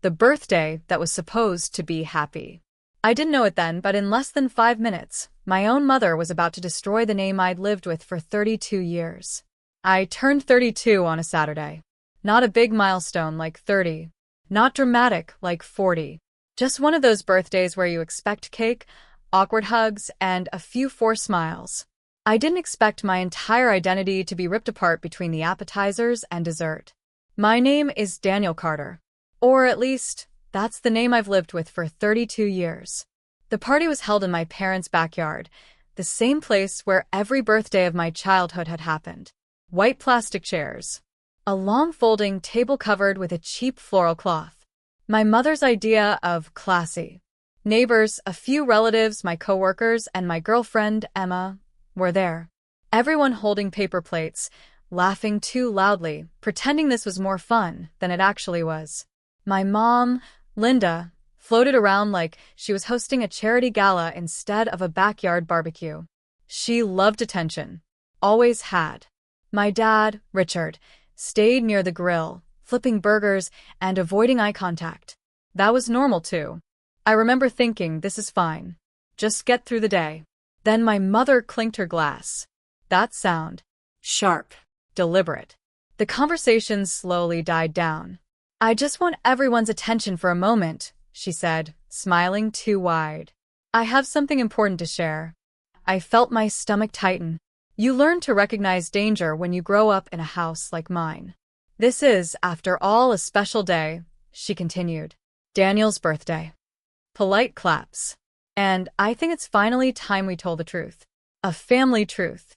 The birthday that was supposed to be happy. I didn't know it then, but in less than 5 minutes, my own mother was about to destroy the name I'd lived with for 32 years. I turned 32 on a Saturday. Not a big milestone like 30. Not dramatic like 40. Just one of those birthdays where you expect cake, awkward hugs, and a few forced smiles. I didn't expect my entire identity to be ripped apart between the appetizers and dessert. My name is Daniel Carter. Or at least, that's the name I've lived with for 32 years. The party was held in my parents' backyard, the same place where every birthday of my childhood had happened. White plastic chairs. A long folding table covered with a cheap floral cloth. My mother's idea of classy. Neighbors, a few relatives, my coworkers, and my girlfriend, Emma, were there. Everyone holding paper plates, laughing too loudly, pretending this was more fun than it actually was. My mom, Linda, floated around like she was hosting a charity gala instead of a backyard barbecue. She loved attention. Always had. My dad, Richard, stayed near the grill, flipping burgers and avoiding eye contact. That was normal too. I remember thinking, this is fine. Just get through the day. Then my mother clinked her glass. That sound. Sharp. Deliberate. The conversation slowly died down. I just want everyone's attention for a moment, she said, smiling too wide. I have something important to share. I felt my stomach tighten. You learn to recognize danger when you grow up in a house like mine. This is, after all, a special day, she continued. Daniel's birthday. Polite claps. And I think it's finally time we told the truth. A family truth.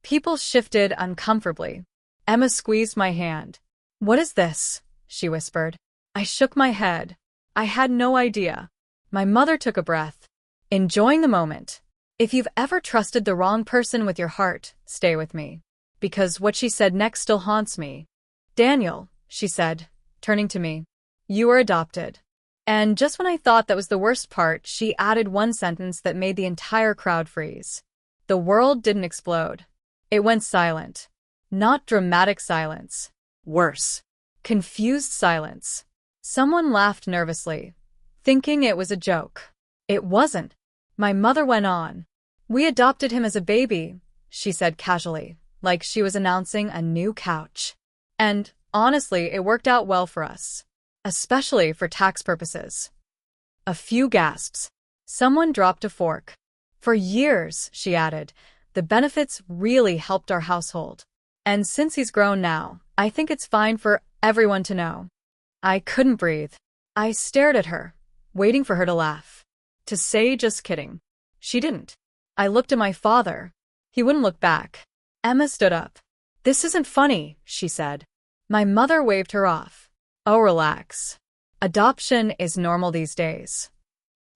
People shifted uncomfortably. Emma squeezed my hand. What is this? She whispered. I shook my head. I had no idea. My mother took a breath, enjoying the moment. If you've ever trusted the wrong person with your heart, stay with me. Because what she said next still haunts me. Daniel, she said, turning to me. You were adopted. And just when I thought that was the worst part, she added one sentence that made the entire crowd freeze. The world didn't explode. It went silent. Not dramatic silence. Worse. Confused silence. Someone laughed nervously, thinking it was a joke. It wasn't. My mother went on. We adopted him as a baby, she said casually, like she was announcing a new couch. And, honestly, it worked out well for us. Especially for tax purposes. A few gasps. Someone dropped a fork. For years, she added, the benefits really helped our household. And since he's grown now, I think it's fine for everyone to know. I couldn't breathe. I stared at her, waiting for her to laugh. To say just kidding. She didn't. I looked at my father. He wouldn't look back. Emma stood up. This isn't funny, she said. My mother waved her off. Oh, relax. Adoption is normal these days.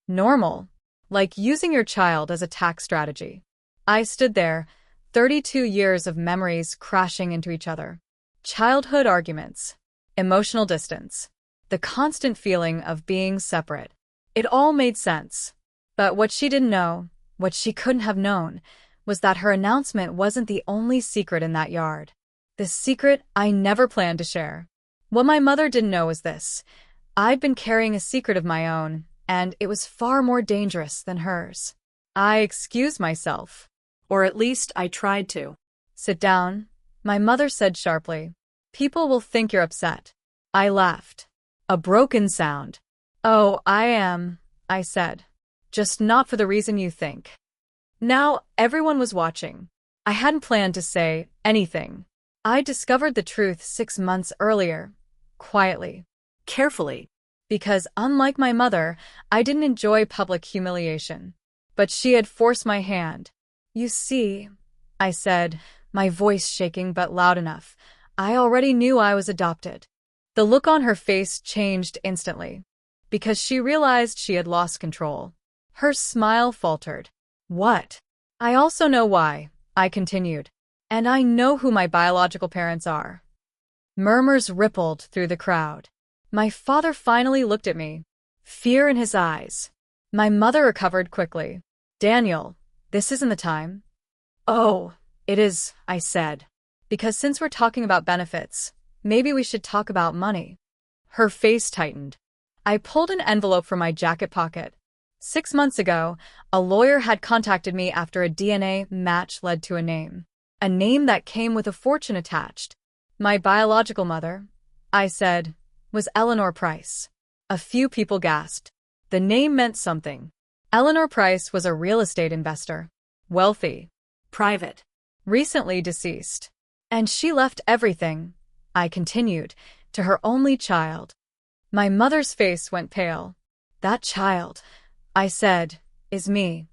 Normal? Like using your child as a tax strategy. I stood there, 32 years of memories crashing into each other. Childhood arguments. Emotional distance. The constant feeling of being separate. It all made sense. But what she didn't know, what she couldn't have known, was that her announcement wasn't the only secret in that yard. The secret I never planned to share. What my mother didn't know was this. I'd been carrying a secret of my own, and it was far more dangerous than hers. I excused myself. Or at least I tried to. Sit down, my mother said sharply. People will think you're upset. I laughed. A broken sound. Oh, I am, I said. Just not for the reason you think. Now, everyone was watching. I hadn't planned to say anything. I discovered the truth 6 months earlier. Quietly. Carefully. Because unlike my mother, I didn't enjoy public humiliation. But she had forced my hand. You see, I said, my voice shaking but loud enough. I already knew I was adopted. The look on her face changed instantly. Because she realized she had lost control. Her smile faltered. What? I also know why, I continued. And I know who my biological parents are. Murmurs rippled through the crowd. My father finally looked at me. Fear in his eyes. My mother recovered quickly. Daniel, this isn't the time. Oh, it is, I said. Because since we're talking about benefits, maybe we should talk about money. Her face tightened. I pulled an envelope from my jacket pocket. 6 months ago, a lawyer had contacted me after a DNA match led to a name that came with a fortune attached. My biological mother, I said, was Eleanor Price. A few people gasped. The name meant something. Eleanor Price was a real estate investor. Wealthy. Private. Recently deceased. And she left everything, I continued, to her only child. My mother's face went pale. That child, I said, is me.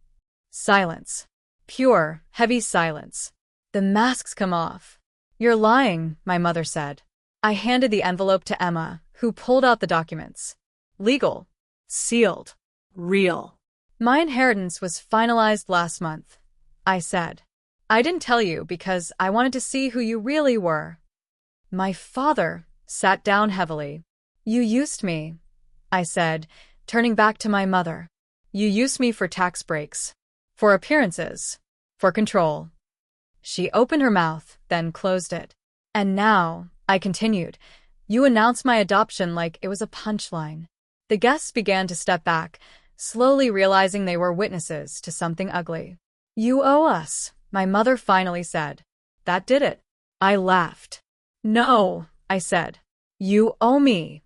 Silence. Pure, heavy silence. The masks come off. You're lying, my mother said. I handed the envelope to Emma, who pulled out the documents. Legal. Sealed. Real. My inheritance was finalized last month, I said. I didn't tell you because I wanted to see who you really were. My father sat down heavily. You used me, I said, turning back to my mother. You used me for tax breaks, for appearances, for control. She opened her mouth, then closed it. And now, I continued, you announced my adoption like it was a punchline. The guests began to step back, slowly realizing they were witnesses to something ugly. You owe us, my mother finally said. That did it. I laughed. No, I said. You owe me.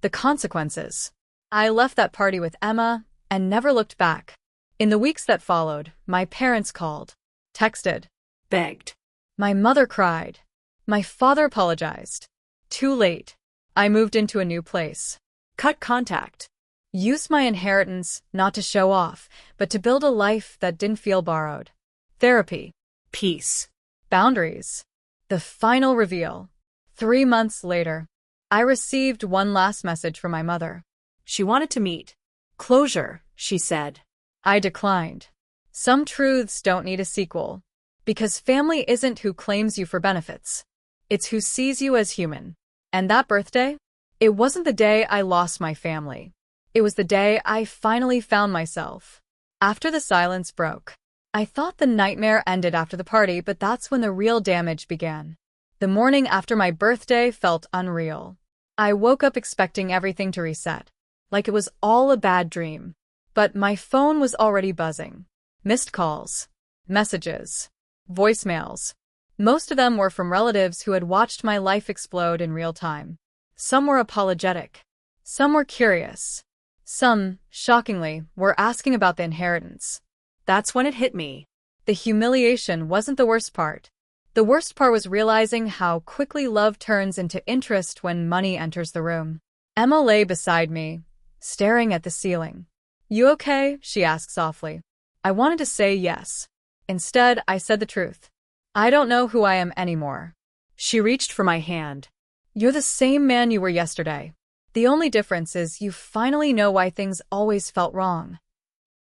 The consequences. I left that party with Emma and never looked back. In the weeks that followed, my parents called, texted, begged. My mother cried. My father apologized. Too late. I moved into a new place. Cut contact. Used my inheritance not to show off, but to build a life that didn't feel borrowed. Therapy. Peace. Boundaries. The final reveal. 3 months later, I received one last message from my mother. She wanted to meet. Closure, she said. I declined. Some truths don't need a sequel. Because family isn't who claims you for benefits. It's who sees you as human. And that birthday? It wasn't the day I lost my family. It was the day I finally found myself. After the silence broke, I thought the nightmare ended after the party, but that's when the real damage began. The morning after my birthday felt unreal. I woke up expecting everything to reset, like it was all a bad dream. But my phone was already buzzing. Missed calls, messages, voicemails. Most of them were from relatives who had watched my life explode in real time. Some were apologetic. Some were curious. Some, shockingly, were asking about the inheritance. That's when it hit me. The humiliation wasn't the worst part. The worst part was realizing how quickly love turns into interest when money enters the room. Emma lay beside me, staring at the ceiling. You okay? She asked softly. I wanted to say yes. Instead, I said the truth. I don't know who I am anymore. She reached for my hand. You're the same man you were yesterday. The only difference is you finally know why things always felt wrong.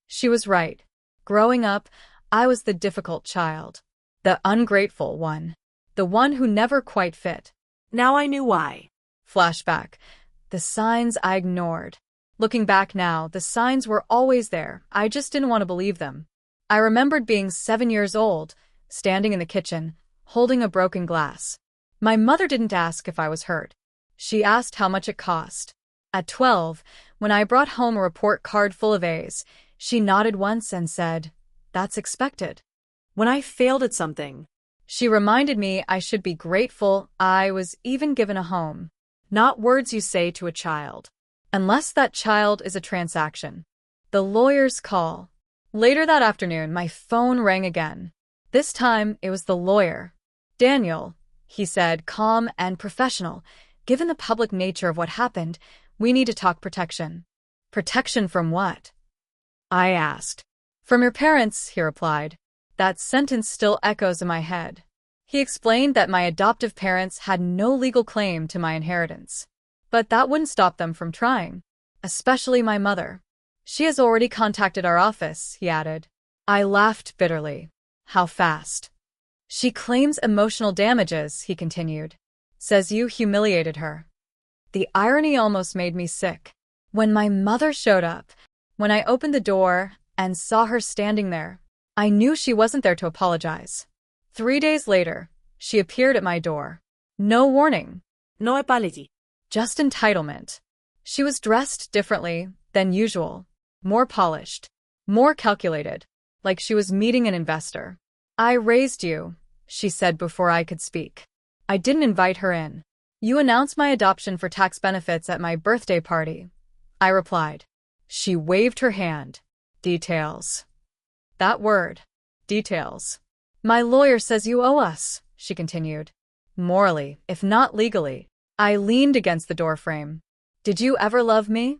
She was right. Growing up, I was the difficult child. The ungrateful one. The one who never quite fit. Now I knew why. Flashback. The signs I ignored. Looking back now, the signs were always there. I just didn't want to believe them. I remembered being 7 years old, standing in the kitchen, holding a broken glass. My mother didn't ask if I was hurt. She asked how much it cost. At 12, when I brought home a report card full of A's, she nodded once and said, That's expected. When I failed at something, she reminded me I should be grateful I was even given a home. Not words you say to a child. Unless that child is a transaction. The lawyer's call. Later that afternoon, my phone rang again. This time, it was the lawyer. Daniel, he said, calm and professional. Given the public nature of what happened, we need to talk protection. Protection from what? I asked. From your parents, he replied. That sentence still echoes in my head. He explained that my adoptive parents had no legal claim to my inheritance. But that wouldn't stop them from trying. Especially my mother. She has already contacted our office, he added. I laughed bitterly. How fast. She claims emotional damages, he continued. Says you humiliated her. The irony almost made me sick. When my mother showed up, when I opened the door and saw her standing there, I knew she wasn't there to apologize. 3 days later, she appeared at my door. No warning. No apology. Just entitlement. She was dressed differently than usual, more polished, more calculated, like she was meeting an investor. "I raised you," she said before I could speak. "I didn't invite her in. You announced my adoption for tax benefits at my birthday party," I replied. She waved her hand. "Details." That word. Details. "My lawyer says you owe us," she continued. "Morally, if not legally." I leaned against the doorframe. "Did you ever love me?"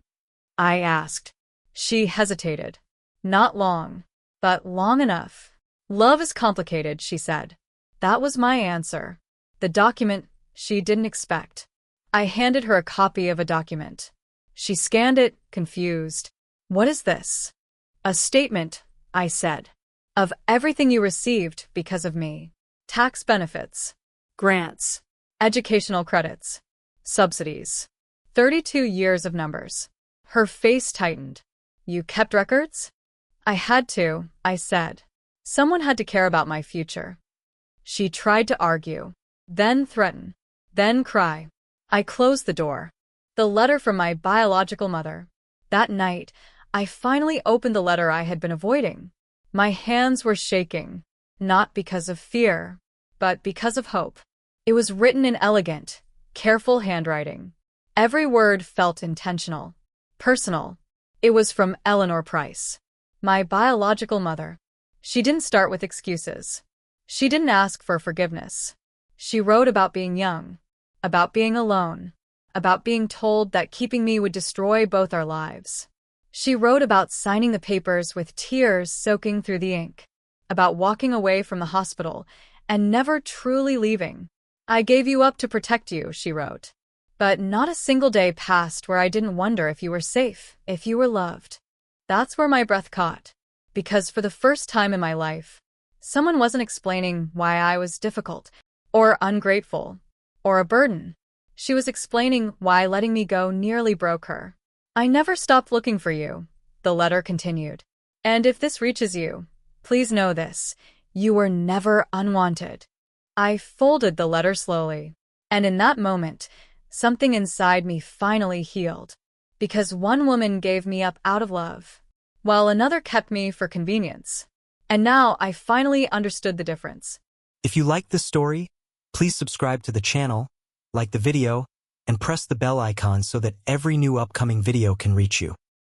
I asked. She hesitated. "Not long, but long enough." "Love is complicated," she said. That was my answer. The document she didn't expect. I handed her a copy of a document. She scanned it, confused. "What is this?" "A statement," I said, "of everything you received because of me. Tax benefits, grants, educational credits, subsidies. 32 years of numbers." Her face tightened. "You kept records?" "I had to," I said. "Someone had to care about my future." She tried to argue, then threaten, then cry. I closed the door. The letter from my biological mother. That night, I finally opened the letter I had been avoiding. My hands were shaking, not because of fear, but because of hope. It was written in elegant, careful handwriting. Every word felt intentional, personal. It was from Eleanor Price, my biological mother. She didn't start with excuses. She didn't ask for forgiveness. She wrote about being young, about being alone, about being told that keeping me would destroy both our lives. She wrote about signing the papers with tears soaking through the ink, about walking away from the hospital and never truly leaving. "I gave you up to protect you," she wrote. "But not a single day passed where I didn't wonder if you were safe, if you were loved." That's where my breath caught. Because for the first time in my life, someone wasn't explaining why I was difficult, or ungrateful, or a burden. She was explaining why letting me go nearly broke her. "I never stopped looking for you," the letter continued. "And if this reaches you, please know this: you were never unwanted." I folded the letter slowly, and in that moment, something inside me finally healed. Because one woman gave me up out of love, while another kept me for convenience. And now I finally understood the difference. If you liked this story, please subscribe to the channel, like the video, and press the bell icon so that every new upcoming video can reach you.